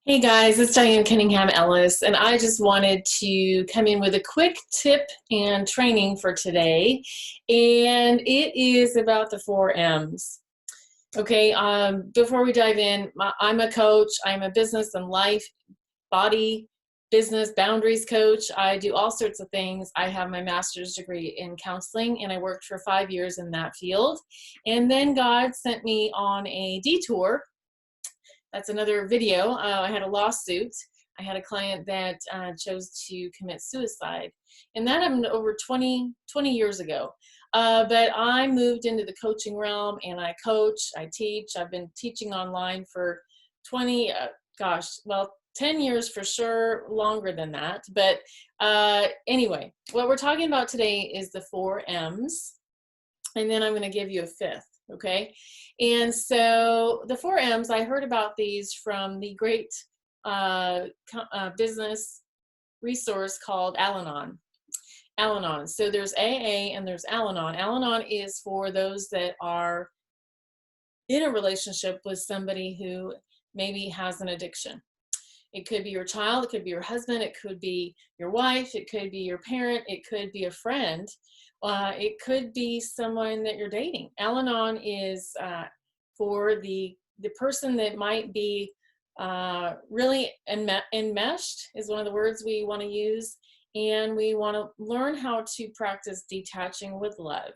Hey guys, it's Diane Cunningham Ellis, and I just wanted to come in with a quick tip and training for today, and it is about the four M's. Okay, before we dive in, I'm a coach, I'm a business and life, body, business, boundaries coach. I do all sorts of things. I have my master's degree in counseling, and I worked for 5 years in that field. And then God sent me on a detour. That's another video. I had a lawsuit. I had a client that chose to commit suicide. And that happened over 20 years ago. But I moved into the coaching realm and I coach, I teach. I've been teaching online for 20, 10 years for sure, longer than that. But anyway, what we're talking about today is the four M's. And then I'm going to give you a fifth. Okay, and so the four M's, I heard about these from the great business resource called Al-Anon. Al-Anon. So there's AA and there's Al-Anon. Al-Anon is for those that are in a relationship with somebody who maybe has an addiction. It could be your child, it could be your husband, it could be your wife, it could be your parent, it could be a friend. It could be someone that you're dating. Al-Anon is for the person that might be really enmeshed, is one of the words we want to use, and we want to learn how to practice detaching with love.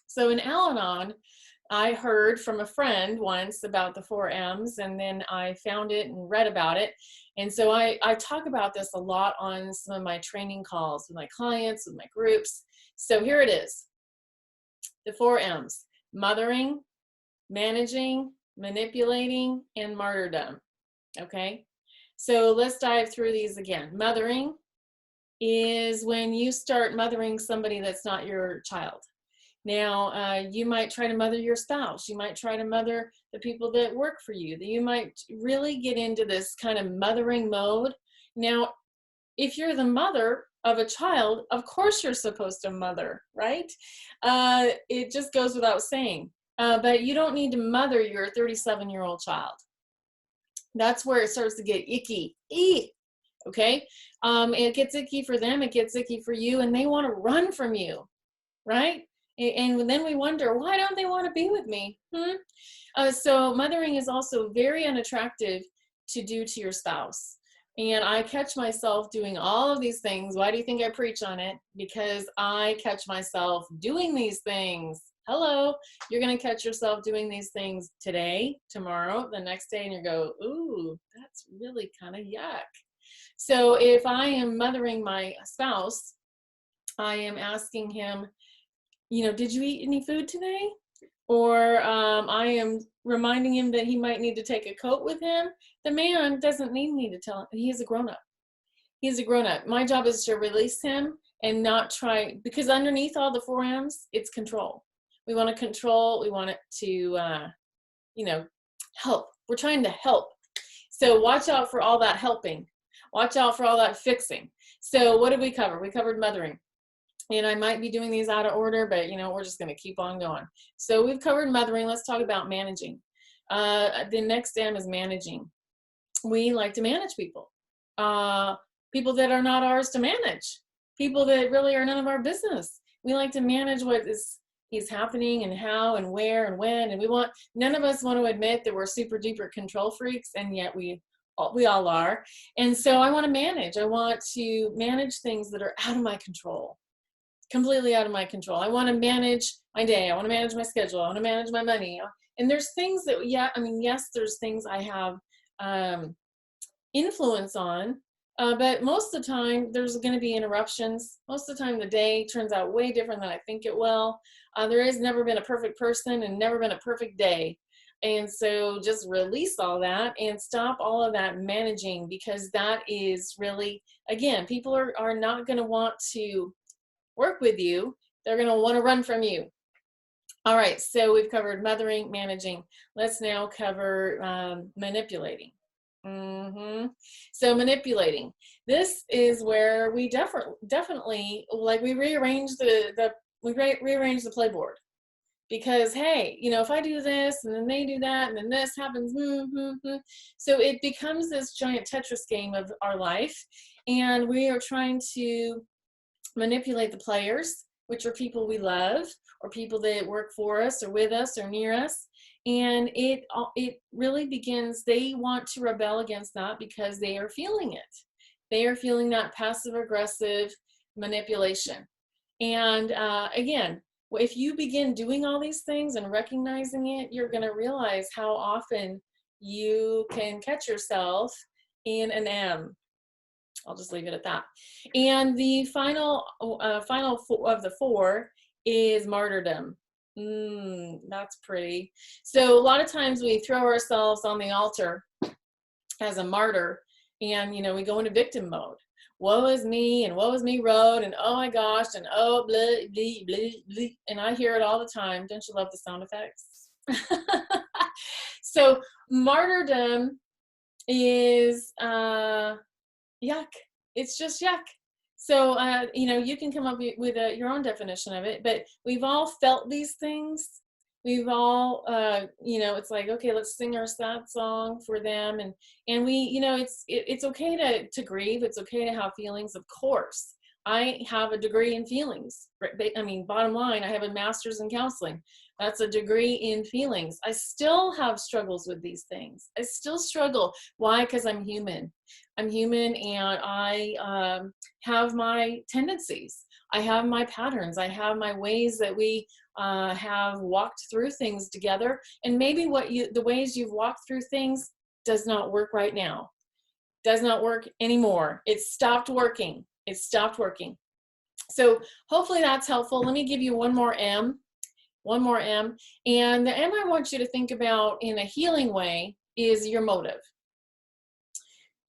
So in Al-Anon, I heard from a friend once about the four M's, and then I found it and read about it. And so I talk about this a lot on some of my training calls with my clients, with my groups. So here it is, the four M's: mothering, managing, manipulating, and martyrdom. Okay, so let's dive through these again. Mothering is when you start mothering somebody that's not your child. Now, you might try to mother your spouse. You might try to mother the people that work for you. You might really get into this kind of mothering mode. Now, if you're the mother of a child, of course you're supposed to mother, right? It just goes without saying. But you don't need to mother your 37-year-old child. That's where it starts to get icky. Okay? It gets icky for them. It gets icky for you, and they want to run from you, right? And then we wonder, why don't they want to be with me? So mothering is also very unattractive to do to your spouse. And I catch myself doing all of these things. Why do you think I preach on it? Because I catch myself doing these things. Hello, you're going to catch yourself doing these things today, tomorrow, the next day, and you go, ooh, that's really kind of yuck. So if I am mothering my spouse, I am asking him, did you eat any food today? Or I am reminding him that he might need to take a coat with him. The man doesn't need me to tell him. He's a grown-up. He's a grown-up. My job is to release him and not try, because underneath all the four M's, it's control. We want to control. We want it to, help. We're trying to help. So watch out for all that helping. Watch out for all that fixing. So what did we cover? We covered mothering. And I might be doing these out of order, but we're just going to keep on going. So we've covered mothering. Let's talk about managing. The next M is managing. We like to manage people. People that are not ours to manage. People that really are none of our business. We like to manage what is happening and how and where and when. And none of us want to admit that we're super duper control freaks, and yet we all are. And so I want to manage. I want to manage things that are out of my control. Completely out of my control. I want to manage my day. I want to manage my schedule. I want to manage my money. And there's things that, yes, there's things I have influence on, but most of the time there's going to be interruptions. Most of the time the day turns out way different than I think it will. There has never been a perfect person and never been a perfect day. And so just release all that and stop all of that managing, because that is really, again, people are not going to want to work with you. They're going to want to run from you. All right, so we've covered mothering, managing. Let's now cover manipulating. So manipulating. This is where we definitely, like, we rearrange the playboard. because, hey, you know, if I do this and then they do that and then this happens, so it becomes this giant Tetris game of our life. And we are trying to manipulate the players, which are people we love or people that work for us or with us or near us. And it really begins, they want to rebel against that because they are feeling it. They are feeling that passive aggressive manipulation. And again, if you begin doing all these things and recognizing it, you're going to realize how often you can catch yourself in an M. I'll just leave it at that. And the final of the 4 is martyrdom. That's pretty. So a lot of times we throw ourselves on the altar as a martyr, and you know, we go into victim mode. Woe is me, and woe is me road, and oh my gosh, and oh blah blah blah blah. And I hear it all the time. Don't you love the sound effects? So martyrdom is yuck. It's just yuck. So you know, you can come up with your own definition of it, but we've all felt these things. We've all you know, it's like, okay, let's sing our sad song for them, and we, you know, it's okay to grieve. It's okay to have feelings, of course. I have a degree in feelings. I mean, bottom line, I have a master's in counseling. That's a degree in feelings. I still have struggles with these things. I still struggle. Why? Because I'm human. I'm human, and I have my tendencies. I have my patterns. I have my ways that we have walked through things together. And maybe the ways you've walked through things does not work right now. Does not work anymore. It stopped working. It stopped working. So hopefully that's helpful. Let me give you one more M. One more M. And the M I want you to think about in a healing way is your motive.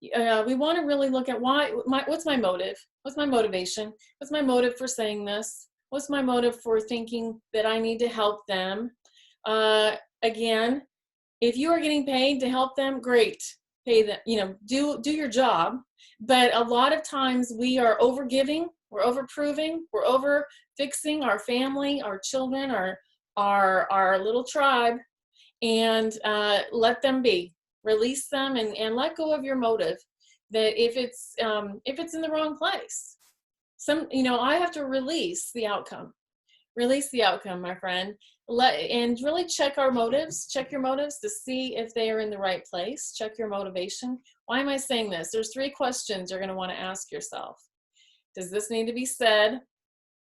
We want to really look at what's my motive? What's my motivation? What's my motive for saying this? What's my motive for thinking that I need to help them? Again, if you are getting paid to help them, great. Pay them, you know, do your job. But a lot of times we are over giving, we're over proving, we're over fixing our family, our children, our little tribe, and let them be. Release them and let go of your motive. That if it's in the wrong place, you know, I have to release the outcome. Release the outcome, my friend. And really check our motives. Check your motives to see if they are in the right place. Check your motivation. Why am I saying this? There's 3 questions you're going to want to ask yourself. Does this need to be said?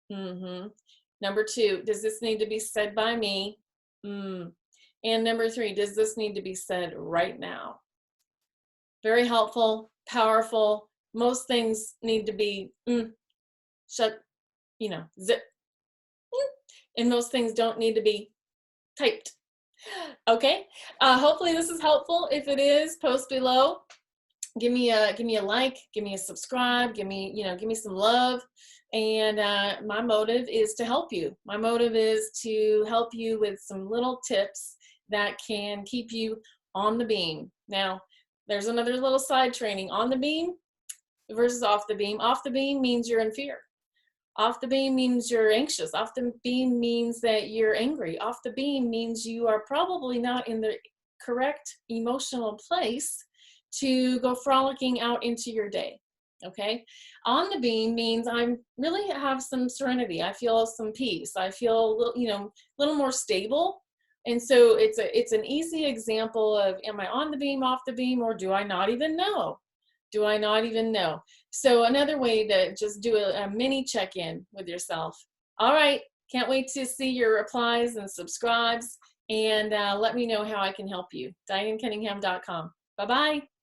Number 2, does this need to be said by me? And number 3, does this need to be said right now? Very helpful, powerful. Most things need to be shut, you know, zip. And most things don't need to be typed. Okay. Hopefully this is helpful. If it is, post below. Give me a like. Give me a subscribe. Give me some love. And my motive is to help you. My motive is to help you with some little tips that can keep you on the beam. Now, there's another little side training. On the beam versus off the beam. Off the beam means you're in fear. Off the beam means you're anxious. Off the beam means that you're angry. Off the beam means you are probably not in the correct emotional place to go frolicking out into your day. Okay. On the beam means I'm really have some serenity. I feel some peace. I feel a little more stable. And so it's an easy example of, am I on the beam, off the beam, or do I not even know? Do I not even know? So another way to just do a mini check-in with yourself. All right. Can't wait to see your replies and subscribes, and let me know how I can help you. DianeCunningham.com. Bye-bye.